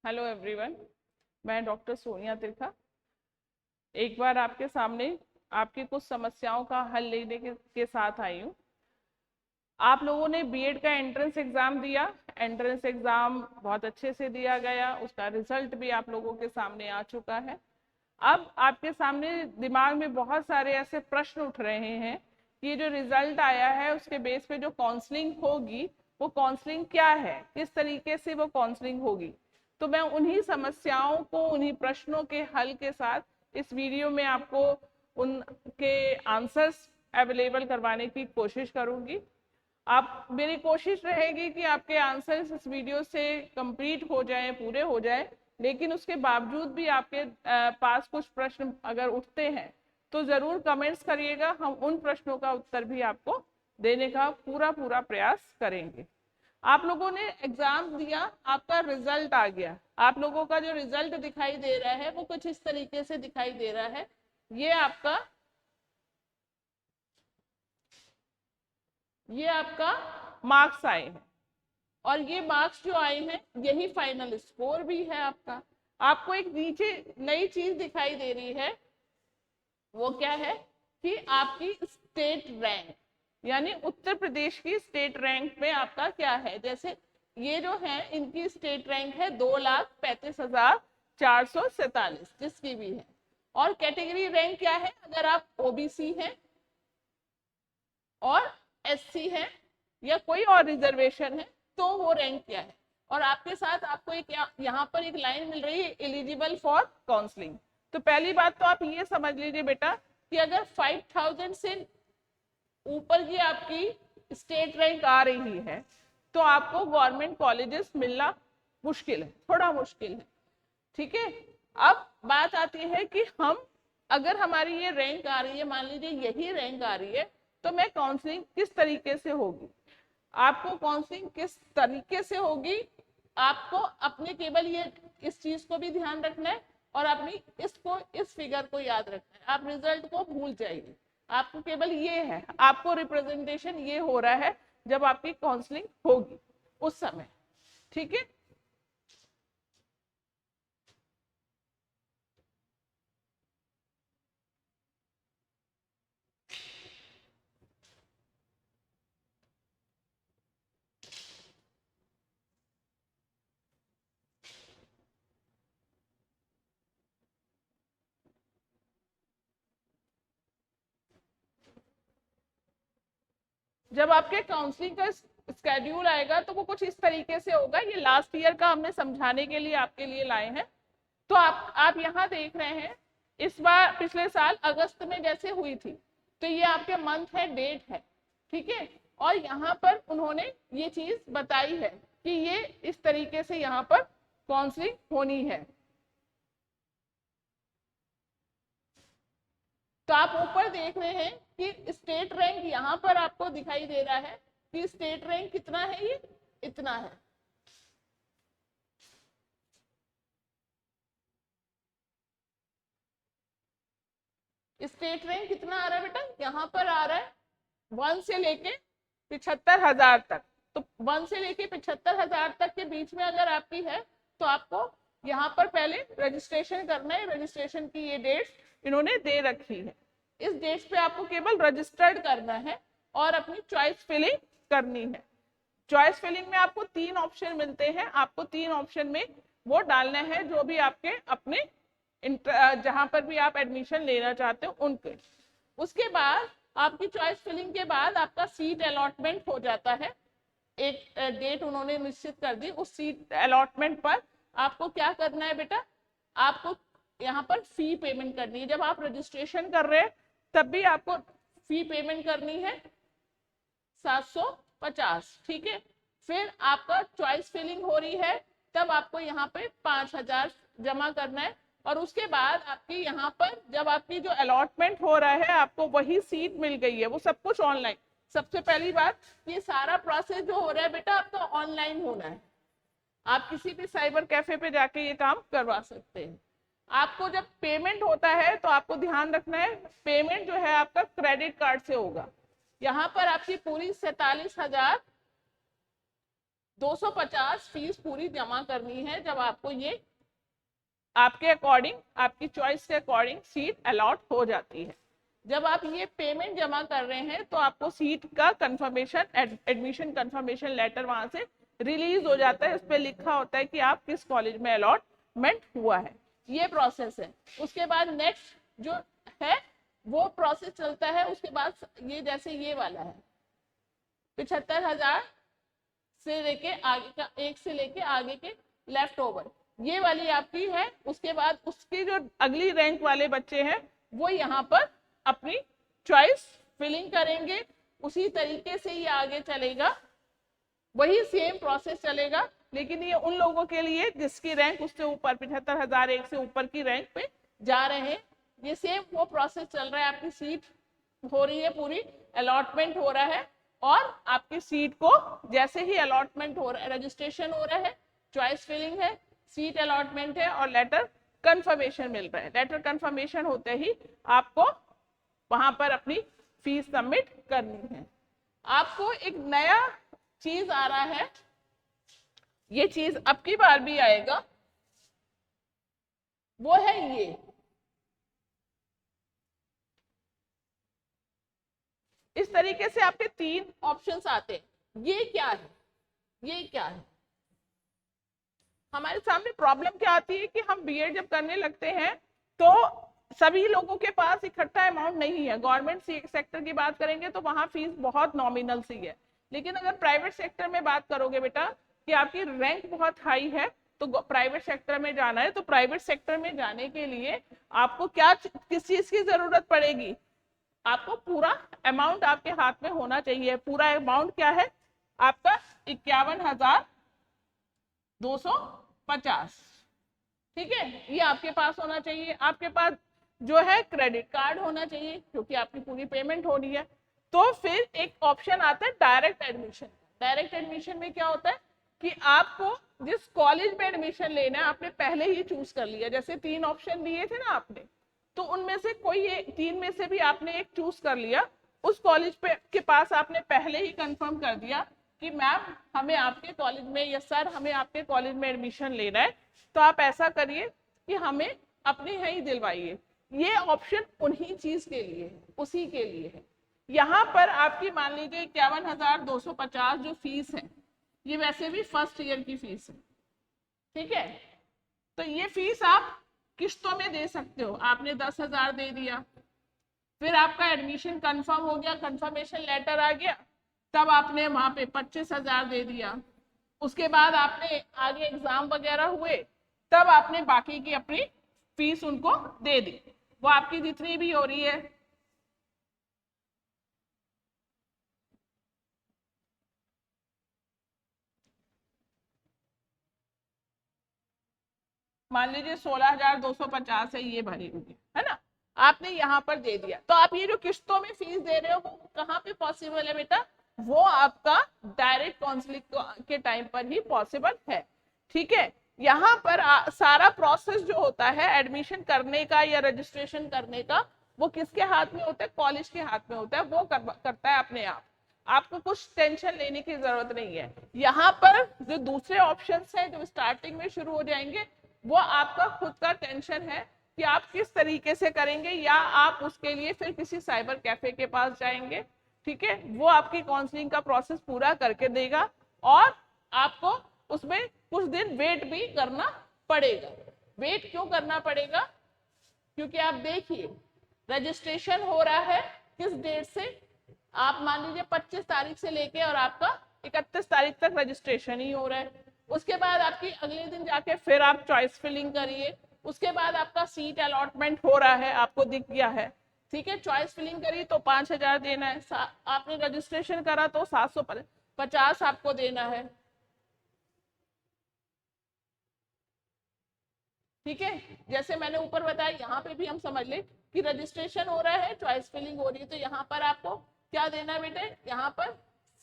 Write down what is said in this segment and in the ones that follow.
Hello everyone, मैं doctor Sonia Trikha एक बार आपके सामने आपकी कुछ समस्याओं का हल लेने के साथ आई हूँ। आप लोगों ने बीएड का एंट्रेंस एग्जाम दिया। एंट्रेंस एग्जाम बहुत अच्छे से दिया गया, उसका रिजल्ट भी आप लोगों के सामने आ चुका है। अब आपके सामने दिमाग में बहुत सारे ऐसे प्रश्न उठ रहे हैं कि ये जो रिजल्ट आया है उसके बेस पे जो काउंसलिंग होगी वो काउंसलिंग क्या है, किस तरीके से वो काउंसलिंग होगी। तो मैं उन्हीं समस्याओं को, उन्हीं प्रश्नों के हल के साथ इस वीडियो में आपको उनके आंसर्स अवेलेबल करवाने की कोशिश करूंगी। आप, मेरी कोशिश रहेगी कि आपके आंसर्स इस वीडियो से कंप्लीट हो जाएं, पूरे हो जाएं, लेकिन उसके बावजूद भी आपके पास कुछ प्रश्न अगर उठते हैं तो जरूर कमेंट्स करिएगा। हम उन प्रश्नों का उत्तर भी आपको देने का पूरा प्रयास करेंगे। आप लोगों ने एग्जाम दिया, आपका रिजल्ट आ गया। आप लोगों का जो रिजल्ट दिखाई दे रहा है वो कुछ इस तरीके से दिखाई दे रहा है। ये आपका मार्क्स आए हैं और ये मार्क्स जो आए हैं यही फाइनल स्कोर भी है आपका। आपको एक नीचे नई चीज दिखाई दे रही है, वो क्या है कि आपकी स्टेट रैंक, यानी उत्तर प्रदेश की स्टेट रैंक में आपका क्या है। जैसे ये जो है इनकी स्टेट रैंक है 2,35,447 जिसकी भी है। और कैटेगरी रैंक क्या है, अगर आप ओबीसी हैं और एससी है या कोई और रिजर्वेशन है तो वो रैंक क्या है। और आपके साथ आपको एक यहाँ पर एक लाइन मिल रही है, एलिजिबल फॉर काउंसलिंग। तो पहली बात तो आप ये समझ लीजिए बेटा कि अगर 5,000 से ऊपर की आपकी स्टेट रैंक आ रही है तो आपको गवर्नमेंट कॉलेजेस मिलना मुश्किल है, थोड़ा मुश्किल है। ठीक है, अब बात आती है कि हम, अगर हमारी ये रैंक आ रही है, मान लीजिए यही रैंक आ रही है, तो मैं काउंसलिंग किस तरीके से होगी। आपको काउंसलिंग किस तरीके से होगी, आपको अपने केवल ये इस चीज को भी ध्यान रखना है और अपनी इस फिगर को याद रखना है। आप रिजल्ट को भूल जाइए, आपको केवल ये है, आपको रिप्रेजेंटेशन ये हो रहा है जब आपकी काउंसलिंग होगी उस समय। ठीक है, जब आपके काउंसलिंग का स्केड्यूल आएगा तो वो कुछ इस तरीके से होगा। ये लास्ट ईयर का हमने समझाने के लिए आपके लिए लाए हैं। तो आप यहाँ देख रहे हैं, इस बार पिछले साल अगस्त में जैसे हुई थी तो ये आपके मंथ है, डेट है। ठीक है, और यहाँ पर उन्होंने ये चीज बताई है कि ये इस तरीके से यहाँ पर काउंसलिंग होनी है। तो आप ऊपर देख रहे हैं कि स्टेट रैंक यहाँ पर आपको दिखाई दे रहा है कि स्टेट रैंक कितना है, ये इतना है। स्टेट रैंक कितना आ रहा है बेटा, यहाँ पर आ रहा है 1 से लेके 75,000 तक। तो 1 से लेके 75,000 तक के बीच में अगर आपकी है तो आपको यहाँ पर पहले रजिस्ट्रेशन करना है। रजिस्ट्रेशन की ये डेट इन्होंने दे रखी है, इस डेट पे आपको केवल रजिस्टर्ड करना है और अपनी चॉइस फिलिंग करनी है। चॉइस फिलिंग में आपको 3 ऑप्शन मिलते हैं, आपको 3 ऑप्शन में वो डालना है जो भी आपके अपने जहां पर भी आप एडमिशन लेना चाहते हो उनके। उसके बाद आपकी चॉइस फिलिंग के बाद आपका सीट अलॉटमेंट हो जाता है। एक डेट उन्होंने निश्चित कर दी, उस सीट अलॉटमेंट पर आपको क्या करना है बेटा, आपको यहाँ पर फी पेमेंट करनी है। जब आप रजिस्ट्रेशन कर रहे हैं तब भी आपको फी पेमेंट करनी है 750। ठीक है, फिर आपका चॉइस फिलिंग हो रही है तब आपको यहाँ पे 5,000 जमा करना है। और उसके बाद आपकी यहाँ पर जब आपकी जो अलॉटमेंट हो रहा है आपको वही सीट मिल गई है, वो सब कुछ ऑनलाइन। सबसे पहली बात, ये सारा प्रोसेस जो हो रहा है बेटा आपका ऑनलाइन होना है। आप किसी भी साइबर कैफे पे जाके ये काम करवा सकते हैं। आपको जब पेमेंट होता है तो आपको ध्यान रखना है, पेमेंट जो है आपका क्रेडिट कार्ड से होगा। यहाँ पर आपकी पूरी 47,000 250 फीस पूरी जमा करनी है जब आपको ये आपके अकॉर्डिंग, आपकी चॉइस के अकॉर्डिंग सीट अलॉट हो जाती है। जब आप ये पेमेंट जमा कर रहे हैं तो आपको सीट का कंफर्मेशन, एडमिशन कंफर्मेशन लेटर वहां से रिलीज हो जाता है। उस पर लिखा होता है कि आप किस कॉलेज में अलॉटमेंट हुआ है। ये प्रोसेस है। उसके बाद नेक्स्ट जो है वो प्रोसेस चलता है। उसके बाद ये जैसे ये वाला है 75,000 से लेके आगे का, एक से लेके आगे के लेफ्ट ओवर, ये वाली आपकी है। उसके बाद उसकी जो अगली रैंक वाले बच्चे हैं वो यहाँ पर अपनी चॉइस फिलिंग करेंगे। उसी तरीके से ये आगे चलेगा, वही सेम प्रोसेस चलेगा, लेकिन ये उन लोगों के लिए जिसकी रैंक उससे ऊपर 75,000 एक से ऊपर की रैंक पे जा रहे हैं। ये सेम वो प्रोसेस चल रहा है। आपकी सीट हो रही है, पूरी अलॉटमेंट हो रहा है, और आपकी सीट को जैसे ही अलॉटमेंट हो रहा है, रजिस्ट्रेशन हो रहा है, चॉइस फिलिंग है, सीट अलॉटमेंट है और लेटर कंफर्मेशन मिल रहा है। लेटर कंफर्मेशन होते ही आपको वहां पर अपनी फीस सबमिट करनी है। आपको एक नया चीज आ रहा है, ये चीज अब की बार भी आएगा, वो है ये इस तरीके से आपके 3 ऑप्शंस आते हैं। ये क्या है, ये क्या है? हमारे सामने प्रॉब्लम क्या आती है कि हम बीएड जब करने लगते हैं तो सभी लोगों के पास इकट्ठा अमाउंट नहीं है। गवर्नमेंट सेक्टर की बात करेंगे तो वहां फीस बहुत नॉमिनल सी है, लेकिन अगर प्राइवेट सेक्टर में बात करोगे बेटा कि आपकी रैंक बहुत हाई है तो प्राइवेट सेक्टर में जाना है, तो प्राइवेट सेक्टर में जाने के लिए आपको क्या, किस चीज की जरूरत पड़ेगी? आपको पूरा अमाउंट आपके हाथ में होना चाहिए। पूरा अमाउंट क्या है आपका? 51,250। ठीक है, ये आपके पास होना चाहिए। आपके पास जो है क्रेडिट कार्ड होना चाहिए क्योंकि आपकी पूरी पेमेंट होनी है। तो फिर एक ऑप्शन आता है डायरेक्ट एडमिशन। डायरेक्ट एडमिशन में क्या होता है कि आपको जिस कॉलेज में एडमिशन लेना है आपने पहले ही चूज कर लिया। जैसे 3 ऑप्शन दिए थे ना आपने, तो उनमें से कोई 3 में से भी आपने एक चूज कर लिया। उस कॉलेज पे के पास आपने पहले ही कंफर्म कर दिया कि मैम हमें आपके कॉलेज में, या सर हमें आपके कॉलेज में एडमिशन लेना है, तो आप ऐसा करिए कि हमें अपने यहाँ ही दिलवाइए। ये ऑप्शन उन्हीं चीज के लिए है, उसी के लिए है। यहाँ पर आपकी मान लीजिए 51,250 जो फीस है, ये वैसे भी फर्स्ट ईयर की फीस है। ठीक है, तो ये फीस आप किस्तों में दे सकते हो। आपने 10,000 दे दिया, फिर आपका एडमिशन कंफर्म हो गया, कंफर्मेशन लेटर आ गया, तब आपने वहां पे 25,000 दे दिया। उसके बाद आपने आगे एग्जाम वगैरह हुए, तब आपने बाकी की अपनी फीस उनको दे दी। वो आपकी जितनी भी हो रही है, मान लीजिए 16,250 है, ये भरी हुई है ना, आपने यहाँ पर दे दिया। तो आप ये जो किस्तों में फीस दे रहे हो वो कहाँ पे पॉसिबल है बेटा? वो आपका डायरेक्ट काउंसलिंग के टाइम पर ही पॉसिबल है। ठीक है, यहाँ पर सारा प्रोसेस जो होता है एडमिशन करने का या रजिस्ट्रेशन करने का, वो किसके हाथ में होता है? कॉलेज के हाथ में होता है। वो करता है अपने आप। आपको कुछ टेंशन लेने की जरूरत नहीं है। यहाँ पर जो दूसरे ऑप्शंस हैं जो स्टार्टिंग में शुरू हो जाएंगे, वो आपका खुद का टेंशन है कि आप किस तरीके से करेंगे, या आप उसके लिए फिर किसी साइबर कैफे के पास जाएंगे। ठीक है, वो आपकी काउंसलिंग का प्रोसेस पूरा करके देगा और आपको उसमें कुछ दिन वेट भी करना पड़ेगा। वेट क्यों करना पड़ेगा? क्योंकि आप देखिए रजिस्ट्रेशन हो रहा है किस डेट से, आप मान लीजिए 25 तारीख से लेके और आपका 31 तारीख तक रजिस्ट्रेशन ही हो रहा है। उसके बाद आपकी अगले दिन जाके फिर आप चॉइस फिलिंग करिए। उसके बाद आपका सीट अलॉटमेंट हो रहा है, आपको दिख गया है। ठीक है, चॉइस फिलिंग करी तो 5,000 देना है, आपने रजिस्ट्रेशन करा तो 750 आपको देना है। ठीक है, जैसे मैंने ऊपर बताया, यहाँ पे भी हम समझ ले कि रजिस्ट्रेशन हो रहा है, चॉइस फिलिंग हो रही है, तो यहाँ पर आपको क्या देना है बेटे? यहाँ पर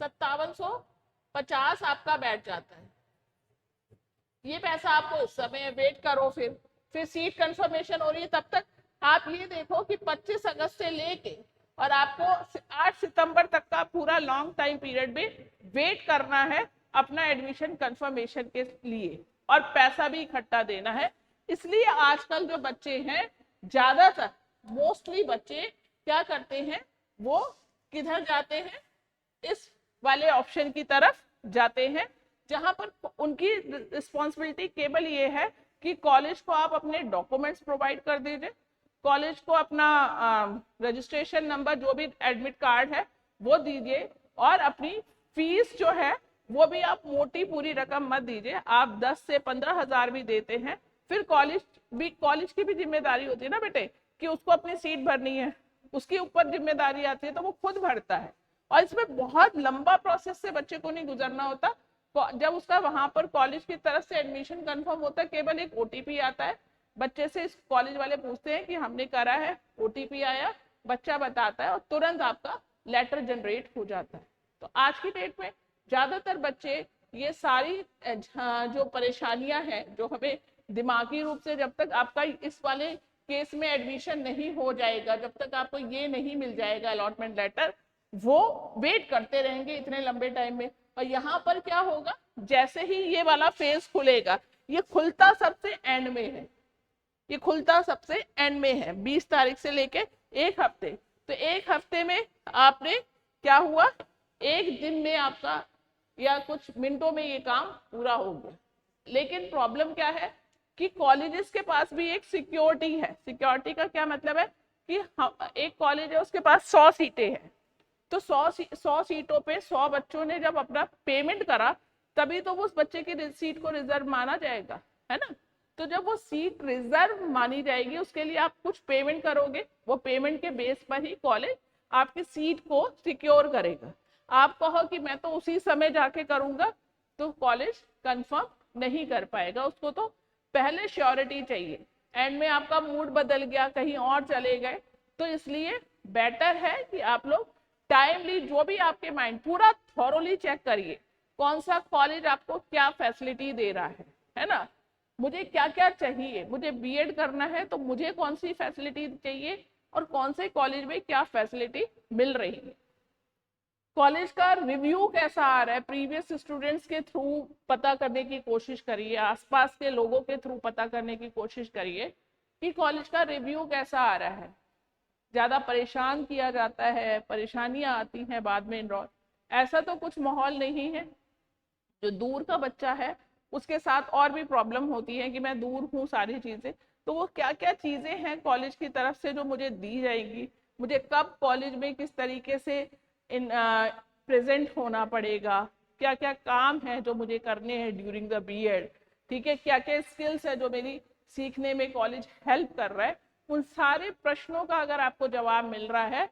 5750 आपका बैठ जाता है। ये पैसा आपको उस समय वेट करो, फिर सीट कंफर्मेशन हो रही है। तब तक आप ये देखो कि 25 अगस्त से लेके और आपको 8 सितंबर तक का पूरा लॉन्ग टाइम पीरियड में वेट करना है। अपना एडमिशन कंफर्मेशन के लिए, और पैसा भी इकट्ठा देना है। इसलिए आजकल जो बच्चे हैं, ज्यादातर मोस्टली बच्चे क्या करते हैं, वो किधर जाते हैं, इस वाले ऑप्शन की तरफ जाते हैं, जहां पर उनकी रिस्पॉन्सिबिलिटी केवल ये है कि कॉलेज को आप अपने डॉक्यूमेंट्स प्रोवाइड कर दीजिए, कॉलेज को अपना रजिस्ट्रेशन नंबर, जो भी एडमिट कार्ड है वो दीजिए, और अपनी फीस जो है वो भी आप मोटी पूरी रकम मत दीजिए, आप 10 से 15 हजार भी देते हैं। फिर कॉलेज की भी जिम्मेदारी होती है ना बेटे, कि उसको अपनी सीट भरनी है, उसके ऊपर जिम्मेदारी आती है, तो वो खुद भरता है, और इसमें बहुत लंबा प्रोसेस से बच्चे को नहीं गुजरना होता। जब उसका वहां पर कॉलेज की तरफ से एडमिशन कंफर्म होता है, केवल एक ओटीपी आता है, बच्चे से इस कॉलेज वाले पूछते हैं कि हमने करा है, ओटीपी आया, बच्चा बताता है, और तुरंत आपका लेटर जनरेट हो जाता है। तो आज की डेट में ज्यादातर बच्चे ये सारी जो परेशानियां हैं, जो हमें दिमागी रूप से, जब तक आपका इस वाले केस में एडमिशन नहीं हो जाएगा, जब तक आपको ये नहीं मिल जाएगा अलॉटमेंट लेटर, वो वेट करते रहेंगे इतने लंबे टाइम में। और यहाँ पर क्या होगा, जैसे ही ये वाला फेज खुलेगा, ये खुलता सबसे एंड में है, ये खुलता सबसे एंड में है, 20 तारीख से लेके एक हफ्ते। तो एक हफ्ते में आपने क्या हुआ, एक दिन में आपका या कुछ मिनटों में ये काम पूरा हो गया। लेकिन प्रॉब्लम क्या है कि कॉलेजेस के पास भी एक सिक्योरिटी है। सिक्योरिटी का क्या मतलब है कि एक कॉलेज है, उसके पास 100 सीटें हैं, तो 100 सीटों पे 100 बच्चों ने जब अपना पेमेंट करा, तभी तो उस बच्चे की सीट को रिजर्व माना जाएगा, है ना। तो जब वो सीट रिजर्व मानी जाएगी, उसके लिए आप कुछ पेमेंट करोगे, वो पेमेंट के बेस पर ही कॉलेज आपकी सीट को सिक्योर करेगा। आप कहो कि मैं तो उसी समय जाके करूंगा, तो कॉलेज कंफर्म नहीं कर पाएगा, उसको तो पहले श्योरिटी चाहिए। एंड में आपका मूड बदल गया, कहीं और चले गए, तो इसलिए बेटर है कि आप लोग टाइमली, जो भी आपके माइंड, पूरा थॉरोली चेक करिए कौन सा कॉलेज आपको क्या फैसिलिटी दे रहा है ना। मुझे क्या क्या चाहिए, मुझे बीएड करना है तो मुझे कौन सी फैसिलिटी चाहिए, और कौन से कॉलेज में क्या फैसिलिटी मिल रही है। कॉलेज का रिव्यू कैसा आ रहा है, प्रीवियस स्टूडेंट्स के थ्रू पता करने की कोशिश करिए, आसपास के लोगों के थ्रू पता करने की कोशिश करिए कि कॉलेज का रिव्यू कैसा आ रहा है। ज्यादा परेशान किया जाता है, परेशानियां आती हैं बाद में इनरोल, ऐसा तो कुछ माहौल नहीं है। जो दूर का बच्चा है उसके साथ और भी प्रॉब्लम होती है कि मैं दूर हूँ, सारी चीजें, तो वो क्या क्या चीजें हैं कॉलेज की तरफ से जो मुझे दी जाएंगी, मुझे कब कॉलेज में किस तरीके से प्रेजेंट होना पड़ेगा, क्या क्या काम है जो मुझे करने हैं ड्यूरिंग द बीएड, ठीक है, क्या क्या स्किल्स है जो मेरी सीखने में कॉलेज हेल्प कर रहा है। उन सारे प्रश्नों का अगर आपको जवाब मिल रहा है,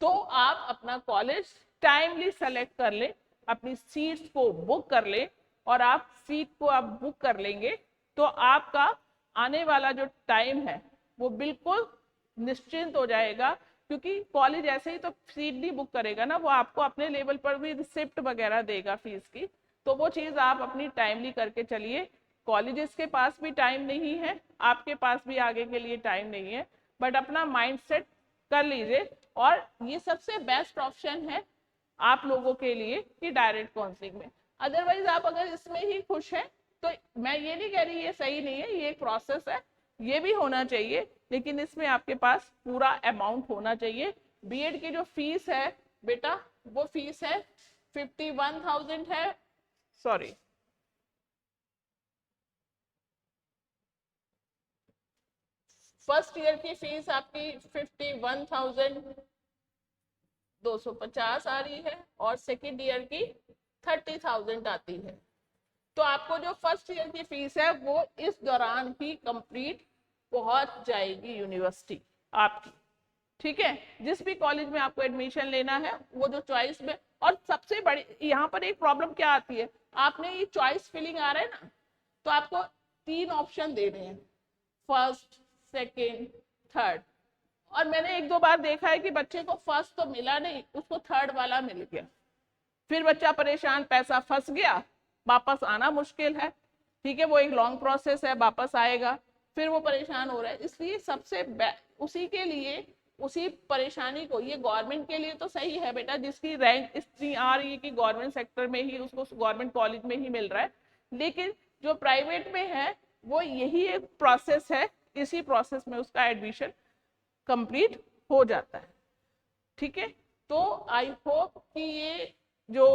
तो आप अपना कॉलेज टाइमली सेलेक्ट कर ले, अपनी सीट्स को बुक कर ले, और आप सीट को आप बुक कर लेंगे तो आपका आने वाला जो टाइम है वो बिल्कुल निश्चिंत हो जाएगा। क्योंकि कॉलेज ऐसे ही तो सीट नहीं बुक करेगा ना, वो आपको अपने लेवल पर भी रिसिप्ट वगैरह देगा फीस की, तो वो चीज आप अपनी टाइमली करके चलिए। कॉलेजेस के पास भी टाइम नहीं है, आपके पास भी आगे के लिए टाइम नहीं है, बट अपना माइंड सेट कर लीजिए। और ये सबसे बेस्ट ऑप्शन है आप लोगों के लिए कि डायरेक्ट काउंसलिंग में। अदरवाइज आप अगर इसमें ही खुश हैं, तो मैं ये नहीं कह रही ये सही नहीं है, ये एक प्रोसेस है, ये भी होना चाहिए, लेकिन इसमें आपके पास पूरा अमाउंट होना चाहिए। बीएड की जो फीस है बेटा, वो फीस है 51,000 है, सॉरी फर्स्ट ईयर की फीस आपकी 51,250 आ रही है, और सेकेंड ईयर की 30,000 आती है। तो आपको जो फर्स्ट ईयर की फीस है वो इस दौरान ही कंप्लीट पहुंच जाएगी यूनिवर्सिटी आपकी, ठीक है। जिस भी कॉलेज में आपको एडमिशन लेना है, वो जो चॉइस में, और सबसे बड़ी यहाँ पर एक प्रॉब्लम क्या आती है, आपने ये चॉइस फिलिंग आ रहा है ना, तो आपको 3 ऑप्शन दे रहे हैं, फर्स्ट, सेकेंड, थर्ड, और मैंने 1-2 बार देखा है कि बच्चे को फर्स्ट तो मिला नहीं, उसको थर्ड वाला मिल गया, फिर बच्चा परेशान, पैसा फंस गया, वापस आना मुश्किल है, ठीक है, वो एक लॉन्ग प्रोसेस है, वापस आएगा, फिर वो परेशान हो रहा है। इसलिए सबसे उसी के लिए उसी परेशानी को, ये गवर्नमेंट के लिए तो सही है बेटा, जिसकी रैंक इतनी आ रही है कि गवर्नमेंट सेक्टर में ही उसको गवर्नमेंट कॉलेज में ही मिल रहा है, लेकिन जो प्राइवेट में है वो यही एक प्रोसेस है, इसी प्रोसेस में उसका एडमिशन कंप्लीट हो जाता है। ठीक है, तो आई होप कि ये जो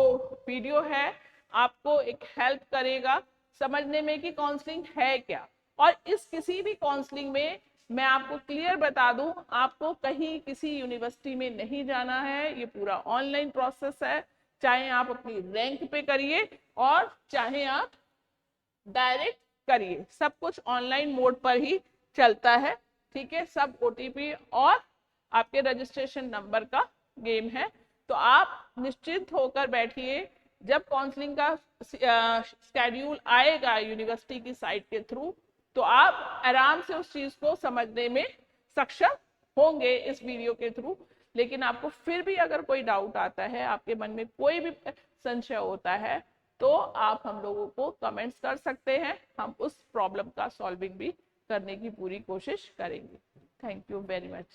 वीडियो है आपको एक हेल्प करेगा समझने में कि काउंसलिंग है क्या। और इस किसी भी काउंसलिंग में मैं आपको क्लियर बता दूं, आपको कहीं किसी यूनिवर्सिटी में नहीं जाना है, ये पूरा ऑनलाइन प्रोसेस है, चाहे आप अपनी रैंक पे करिए और चाहे आप डायरेक्ट करिए, सब कुछ ऑनलाइन मोड पर ही चलता है। ठीक है, सब ओटीपी और आपके रजिस्ट्रेशन नंबर का गेम है। तो आप निश्चिंत होकर बैठिए, जब काउंसलिंग का शेड्यूल आएगा यूनिवर्सिटी की साइट के थ्रू, तो आप आराम से उस चीज को समझने में सक्षम होंगे इस वीडियो के थ्रू। लेकिन आपको फिर भी अगर कोई डाउट आता है, आपके मन में कोई भी संशय होता है, तो आप हम लोगों को कमेंट्स कर सकते हैं, हम उस प्रॉब्लम का सॉल्विंग भी करने की पूरी कोशिश करेंगे। Thank you very much.